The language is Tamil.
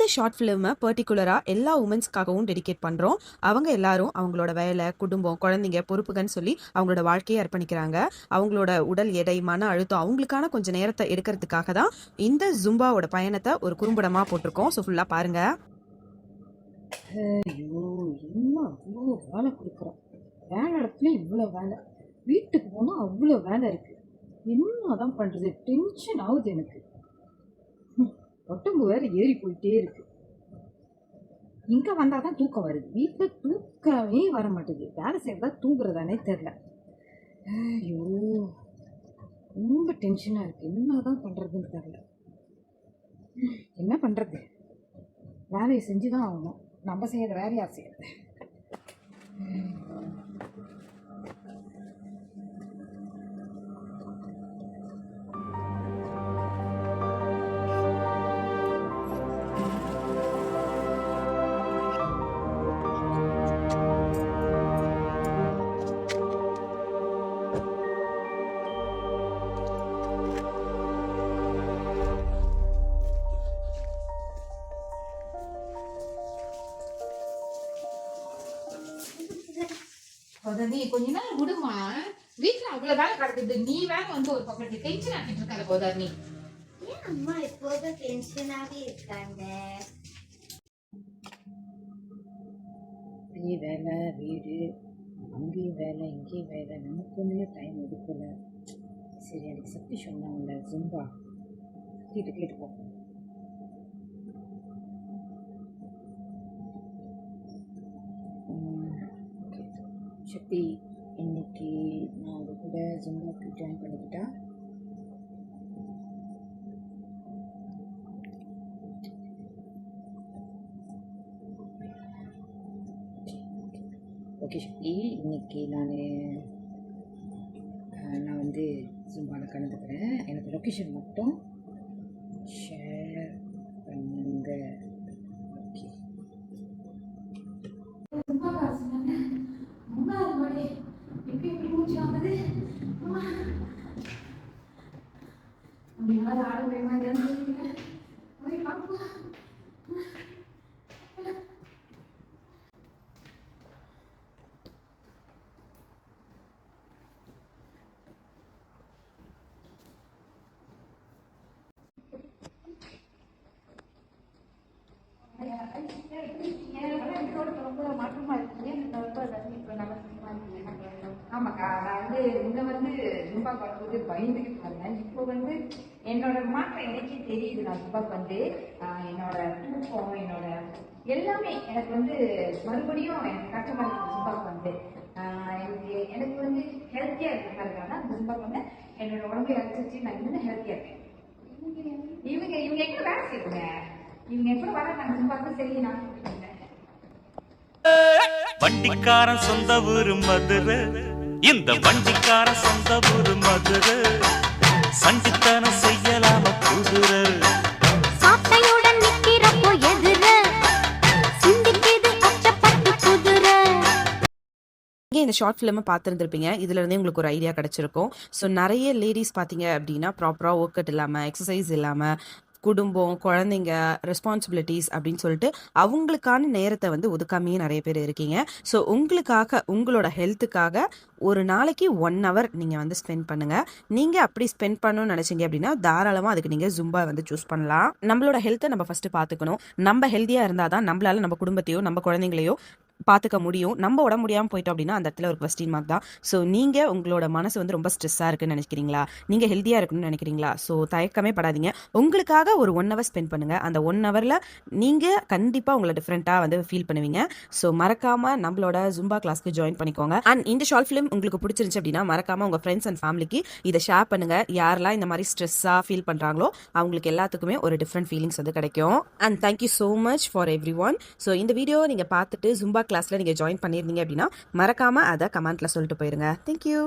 இந்த ஷார்ட் ஃபிலிமை பர்டிகுலராக எல்லா உமன்ஸ்க்காகவும் டெடிகேட் பண்ணுறோம். அவங்க எல்லாரும் அவங்களோட வேலை, குடும்பம், குழந்தைங்க, பொறுப்புகள்னு சொல்லி அவங்களோட வாழ்க்கையை அர்ப்பணிக்கிறாங்க. அவங்களோட உடல் எடை, மன அழுத்தம், அவங்களுக்கான கொஞ்சம் நேரத்தை எடுக்கிறதுக்காக தான் இந்த ஜும்பாவோட பயணத்தை ஒரு குறும்படமாக போட்டிருக்கோம். ஸோ ஃபுல்லாக பாருங்கள். ஐயோ, என்ன அவ்வளோ வேலை கொடுக்குறோம். வேலை இடத்துல இவ்வளோ வேலை, வீட்டுக்கு போனால் அவ்வளோ வேலை இருக்குது. என்ன தான் பண்ணுறது, டென்ஷன் ஆகுது எனக்கு. உடம்பு வேறு ஏறி போயிட்டே இருக்கு. இங்கே வந்தால் தான் தூக்கம் வருது, வீட்டில் தூக்கமே வர மாட்டேங்குது. வேலை செய்யறதா தூங்குறதானே தெரில. ஐயோ, ரொம்ப டென்ஷனாக இருக்குது. என்ன தான் பண்ணுறதுன்னு தெரில. என்ன பண்ணுறது, வேலையை செஞ்சு தான் ஆகணும். நம்ம செய்யற வேலையா செய்யறது. நீ கொஞ்ச நாள் விடுமா, வீட்டுல அவ்வளவு வேலை கிடக்குது. நீ வேலை வந்து ஒரு பக்கம் டென்ஷன் ஆகிட்டு இருக்காத போதா? நீ ஏன் அம்மா எப்போதும் டென்ஷனாவே இருக்காங்க? வேலை, வீடு, அங்கேயும் வேலை, இங்கேயும் வேலை, நமக்கு ஒன்றுமே டைம் ஒதுக்கல. சரி, எனக்கு சக்தி சொன்னாங்கல்ல ஜும்பா, கேட்டுப்போம். சக்தி, இன்னைக்கு நான் அவங்க கூட ஜும்பாக்கு ஜாயின் பண்ணிக்கிட்டா? ஓகே சக்தி, இன்னைக்கு நான் வந்து ஜும்பாவில் கலந்துக்கிறேன். எனக்கு லொக்கேஷன் மட்டும் ஷேர் பண்ணுங்க. ஓகே. ஆமாக்கா, நான் வந்து இங்க வந்து ஜும்பாக்கு வரும்போது பயந்துக்கிட்டு வந்தேன். இப்போ வந்து என்னோட மாற்றம் எனக்கே தெரியுது. நான் ஜும்பாக்கு வந்து என்னோட தூக்கம், என்னோட எல்லாமே எனக்கு வந்து மறுபடியும் எனக்கு கஷ்டமா இருக்கு. ஜும்பாக்கு வந்து எனக்கு வந்து ஹெல்த்தியா இருக்கிறதுனால ஜும்பாக்கு வந்து என்னோட உடம்பு இறச்சிச்சு. நான் இன்னும் ஹெல்த்தியா இருக்கேன். இவங்க எங்க வேலை செய்யுங்க, இவங்க எப்படி வர நாங்க ஜும்பாக்கு சரி. நான் வண்டிக்காரன் சொந்த ஊரு மதுரை, இந்த வண்டிக்காரன் சொந்த ஊரு மதுரை, சண்டித்தனம் செய்யலாம குதிரை, சாட்டையுடன் நிக்கிறப்போ எதிர சிந்திக்கிது அச்சப்பட்டு குதிரை. இந்த ஷார்ட் ஃபிலிமை பார்த்துருந்துருப்பீங்க. இதுலேருந்தே உங்களுக்கு ஒரு ஐடியா கிடச்சிருக்கும். ஸோ நிறைய லேடிஸ் பார்த்தீங்க அப்படின்னா ப்ராப்பராக ஒர்க் அவுட் இல்லாமல், எக்ஸசைஸ் இல்லாமல், குடும்பம், குழந்தைங்க, ரெஸ்பான்சிபிலிட்டிஸ் அப்படின்னு சொல்லிட்டு அவங்களுக்கான நேரத்தை வந்து ஒதுக்காமையே நிறைய பேர் இருக்கீங்க. ஸோ உங்களுக்காக, உங்களோட ஹெல்த்துக்காக ஒரு நாளைக்கு 1 hour நீங்கள் வந்து ஸ்பெண்ட் பண்ணுங்கள். நீங்கள் அப்படி ஸ்பெண்ட் பண்ணணும்னு நினச்சிங்க அப்படின்னா தாராளமாக அதுக்கு நீங்கள் ஜும்பா வந்து சூஸ் பண்ணலாம். நம்மளோட ஹெல்த்தை நம்ம ஃபஸ்ட்டு பார்த்துக்கணும். நம்ம ஹெல்த்தியாக இருந்தால் தான் நம்மளால நம்ம குடும்பத்தையோ நம்ம குழந்தைங்களையோ பார்த்துக்க முடியும். நம்ம உடம்பு முடியாமல் போயிட்டோம் அப்படின்னா அந்த இடத்துல ஒரு கொஸ்டின் மார்க் தான். ஸோ நீங்கள் உங்களோட மனசு வந்து ரொம்ப ஸ்ட்ரெஸ்ஸாக இருக்குன்னு நினைக்கிறீங்களா, நீங்கள் ஹெல்த்தியாக இருக்கணும்னு நினைக்கிறீங்களா, ஸோ தயக்கமே படாதீங்க. உங்களுக்காக ஒரு 1 hour ஸ்பெண்ட் பண்ணுங்கள். அந்த 1 hourல நீங்கள் கண்டிப்பாக உங்களை டிஃப்ரெண்ட்டாக வந்து ஃபீல் பண்ணுவீங்க. ஸோ மறக்காமல் நம்மளோட ஜும்பா கிளாஸ்க்கு ஜாயின் பண்ணிக்கோங்க. அண்ட் இந்த ஷார்ட் ஃபிலிம் உங்களுக்கு பிடிச்சிருந்துச்சு அப்படின்னா மறக்காமல் உங்கள் ஃப்ரெண்ட்ஸ் அண்ட் ஃபேமிலிக்கு இதை ஷேர் பண்ணுங்கள். யாரெல்லாம் இந்த மாதிரி ஸ்ட்ரெஸ்ஸாக ஃபீல் பண்ணுறாங்களோ அவங்களுக்கு எல்லாத்துக்குமே ஒரு டிஃப்ரெண்ட் ஃபீலிங்ஸ் வந்து கிடைக்கும். And thank you so much for every one. So இந்த வீடியோ நீங்கள் பார்த்துட்டு ஜும்பா கிளாஸில் நீங்கள் ஜாயின் பண்ணியிருந்தீங்க அப்படின்னா மறக்காமல் அதை கமெண்ட்டில் சொல்லிட்டு போயிருங்க. தேங்க்யூ.